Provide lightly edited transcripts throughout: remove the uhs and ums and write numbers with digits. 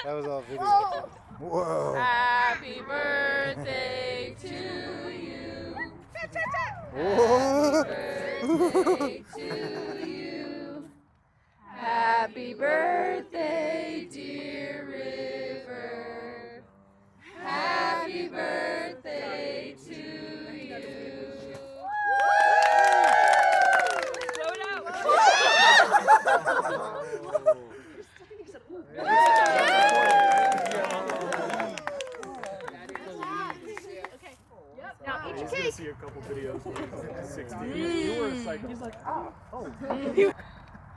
That was all video. Whoa. Happy birthday to you. Whoa. Birthday to you. Happy birthday, dear River. Happy birthday to you. Blow it out. Now eat your cake. See a couple videos where he's like 60. You were a psycho. He's like, oh.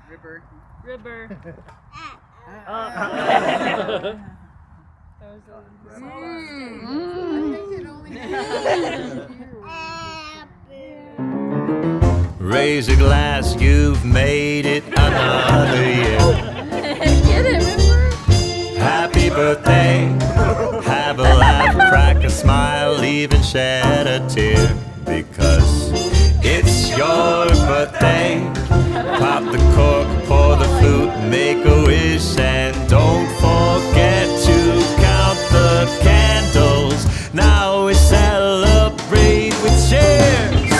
River. Raise a glass, you've made it another year. Get it, River? Happy birthday, have a laugh, crack a smile, even shed a tear. Because it's your birthday. Pop the cork, pour the flute, make a wish, and don't forget to count the candles. Now we celebrate with cheers.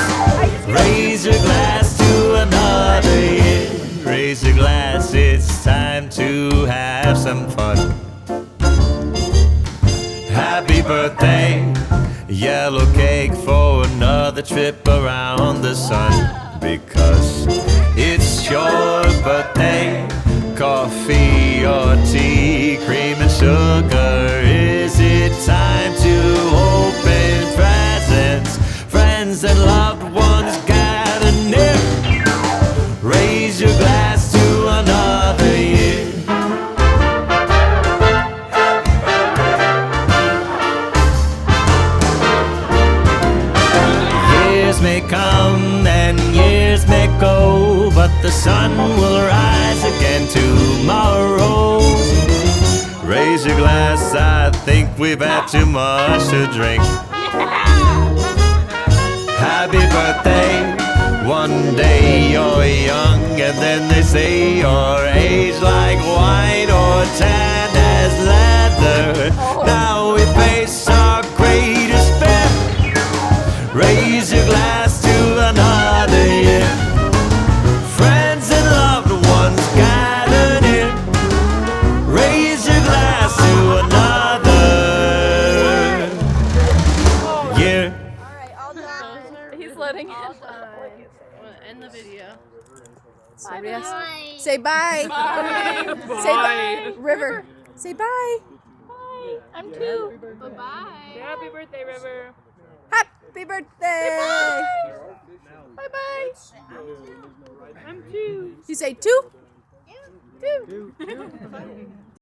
Raise your glass to another year. Raise your glass, it's time to have some fun. Happy birthday, yellow cake for another trip around the sun. Because it's your birthday. Coffee or tea, cream and sugar. Is it time to open presents? Friends and loved ones gather near. Raise your glass to another year. Years may come and years may go, but the sun will rise again tomorrow. Raise your glass, I think we've had too much to drink. Happy birthday, one day you're young, and then they say your age like wine or tan as leather. Now we face our greatest fear. Raise your glass to another year. Friends and loved ones gathered here. Raise your glass to another year. He's letting it. End the video. Somebody else. Say bye. Bye. Say bye. River. Say bye. Bye. I'm two. Bye-bye. Happy birthday, River. Happy birthday. Bye-bye. I'm two. You say two? Two.